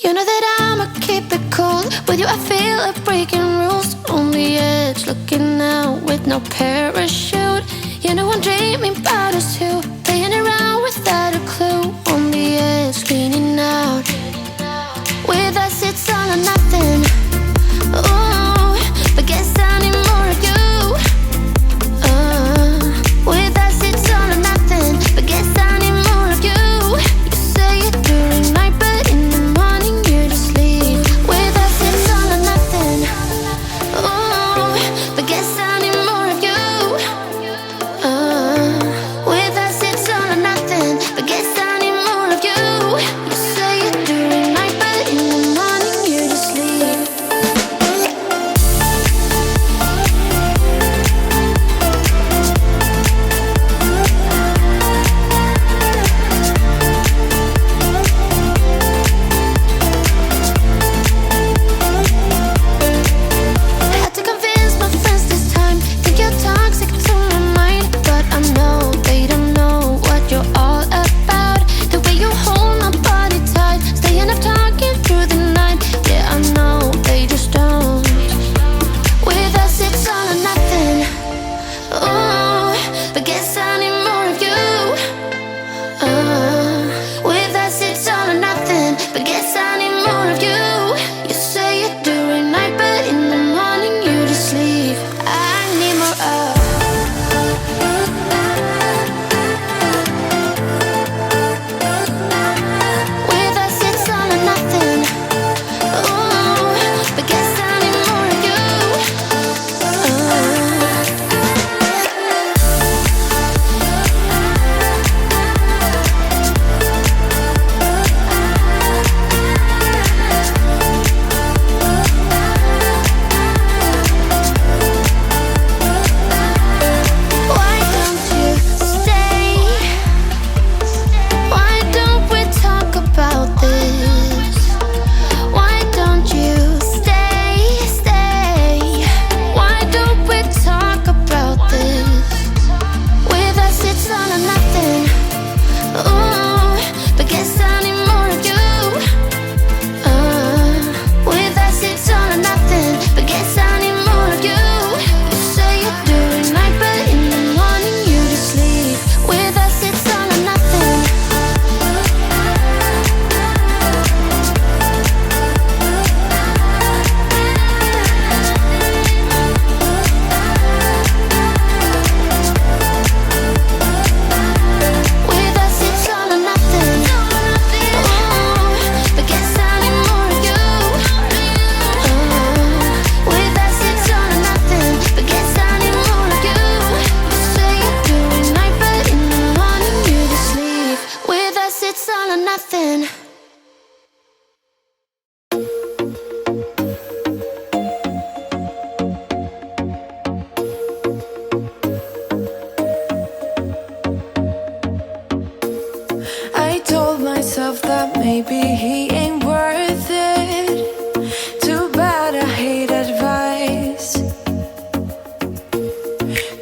You know that I'ma keep it cool. With you I feel like breaking rules. On the edge, looking out with no parachute. You know I'm dreaming about us two, playing around without a clue. On the edge, leaning out. With us it's all or nothing. Ooh, but guess I need more of you. With us it's all or nothing, but guess I need more of you. You say it during night, but in the morning you just leave. With us it's all or nothing. Ooh, but guess I need more of you. With us it's all or nothing, but guess I need more of you. You say it during night, but in the morning you just leave. Had to convince my friends this time. Think you're toxic to my mind, but I know they don't know what you're all about. The way you hold my body tight, staying up talking through the night. Yeah, I know they just don't. With us it's all or nothing. Ooh, but guess I need more of you. With us it's all or nothing, but guess I need more of you. You say it during night, but in the morning you just leave. I need more of. With us it's all or nothing. Ooh, but guess I need more of you. Why don't you stay? Why don't we talk about this? Why don't you stay? Why don't we talk about this? With us it's all or nothing. Ooh, but guess I need more of you. With us it's all or nothing, but guess I need more of you. You say it during night, but in the morning you just leave. With us it's all or nothing. With us it's all or nothing. Ooh, but guess I need more of you. With us it's all or nothing, but guess I need more of you. You say it during night, but in the morning you just leave. With us it's all or nothing. I told myself that maybe he ain't worth it. Too bad I hate advice.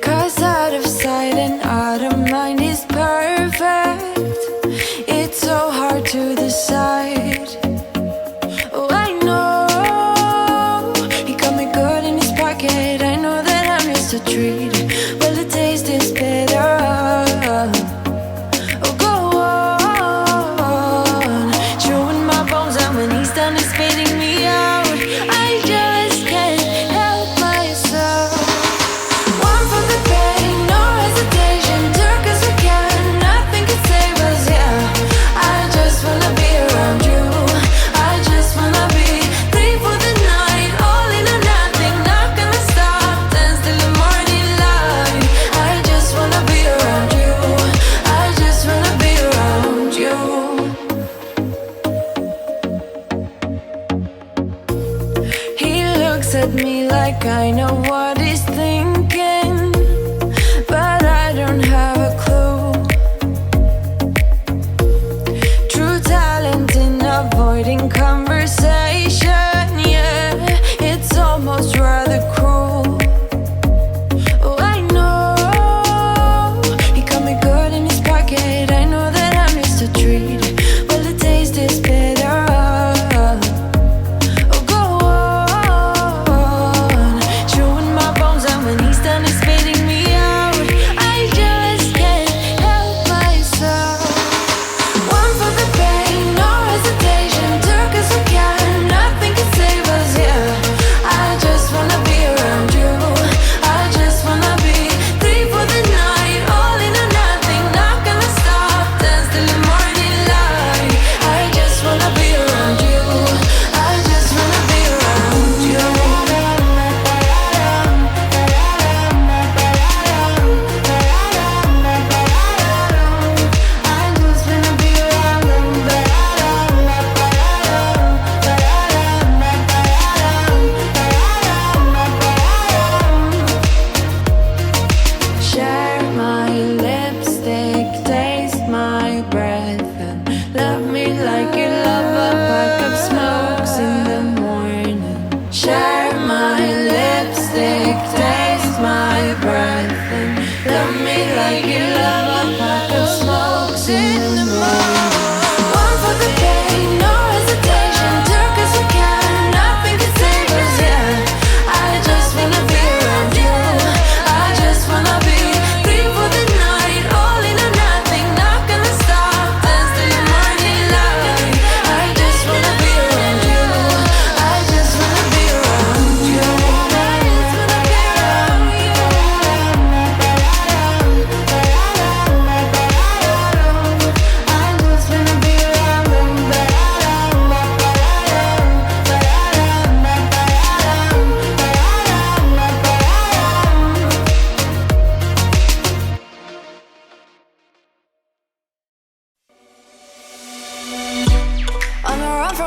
'Cause out of sight and out of mind is perfect. It's so hard to decide. Oh, I know he got me good in his pocket. I know that I'm just a treat. Well, the taste is better. Oh, go on, chewing my bones out when he's done is spitting me out. I just can't help myself. One for the pain, no hesitation, took us again, nothing can save us, yeah. I just wanna be around you. I just wanna be free for the night, all in or nothing, not gonna stop, dance till the morning light.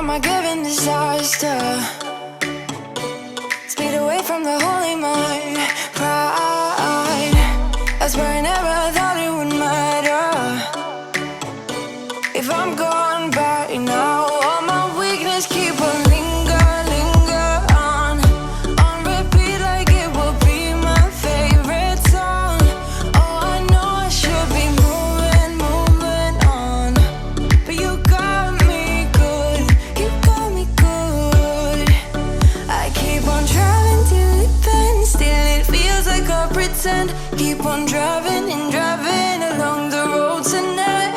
from my given disaster. Speed away from the holy mind. Pride, I swear I never thought it would matter. If I'm gone by now, all my weakness keep on linger on repeat like it will be my favorite song. Oh, I know I should be moving on, but you got me good, you got me good. I keep on driving till it bends, still it feels like I pretend. Keep on driving and driving along the road tonight.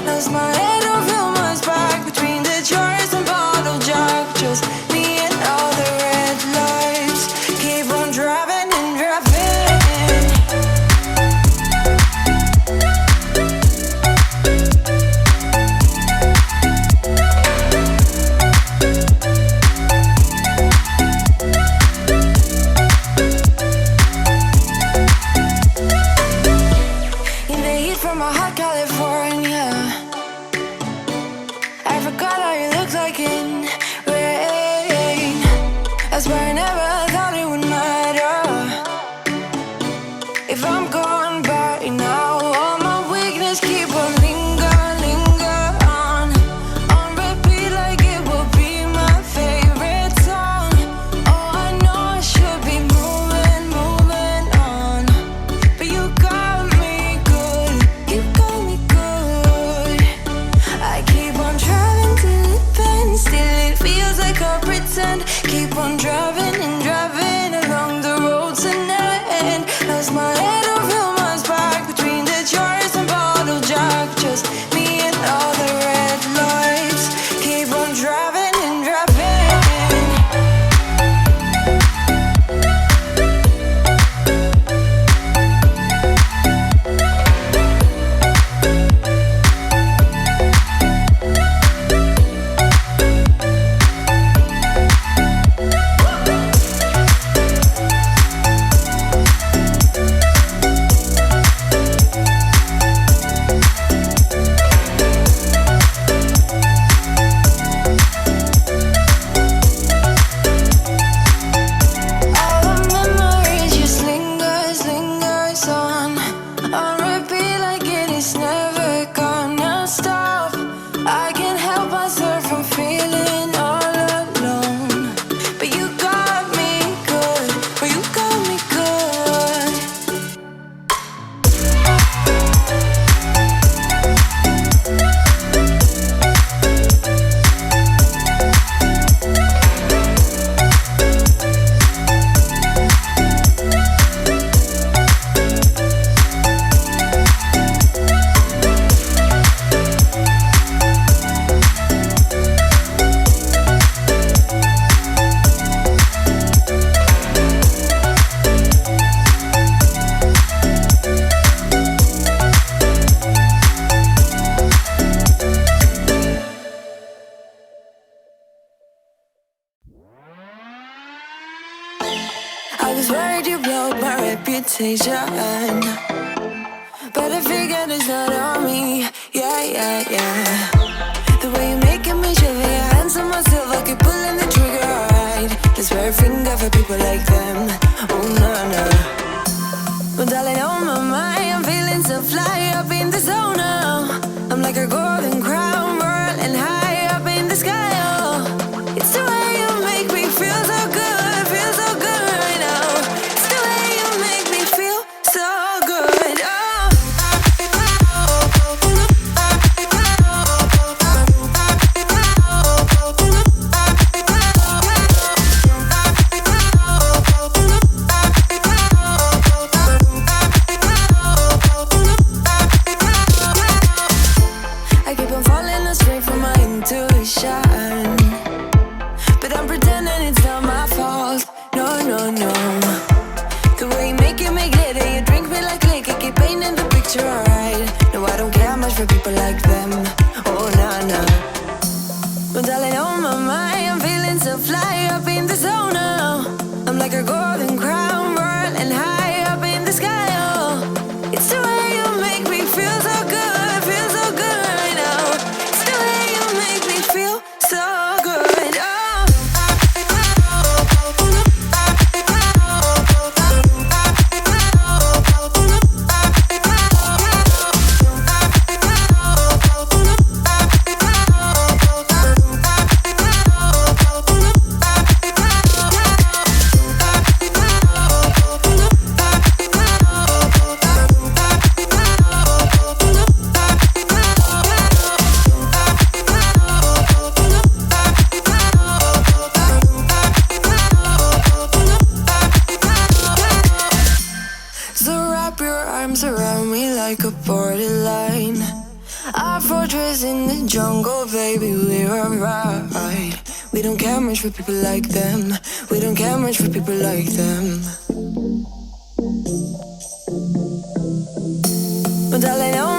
Lost my head over my back between the jars and bottle jack. Just me and all the red lights. Keep on driving and driving. In the heat from my hot California, I forgot how you looked like in rain. I swear I never thought it would matter. If I'm gone by now, all my weakness keep on linger on repeat like it will be my favorite song. Oh, I know I should be moving on, but you got me good, you got me good. I keep on driving till it bends, still it feels like I pretend. Keep on driving and driving along the road tonight. Lost my head over my back between the jars and bottle jack. Just me and all the red lights. Keep on driving and driving. All the memories just lingers on repeat like it is never gonna stop. I can't help myself from feeling all alone, but you got me good, but you got me good. I was worried you blow my reputation, but I figured it's not on me. Yeah. The way you're making me shiver, your hands on myself, I keep pulling the trigger, alright. Just wear a finger for people like them. Oh, no. Well, darling, on my mind, I'm feeling so fly up in the zone now. I'm like a golden crown, whirling high up in the sky, oh. It's the way you make me feel so good, feel so good right now. It's the way you make me feel so good, oh. I keep on falling astray from my intuition, but I'm pretending it's not my fault. No. The way you make it make glitter, you drink me like liquor, keep painting the picture, alright. No, I don't care much for people like them. Oh, no. But darling, on my mind, I'm feeling so fly up in the zone now. I'm like a golden crown, whirling high up in the sky, oh. It's the way you make me feel so good right now. It's the way you make me feel so good. line. Our fortress in the jungle, baby, we're alright. We don't care much for people like them. We don't care much for people like them. But darling,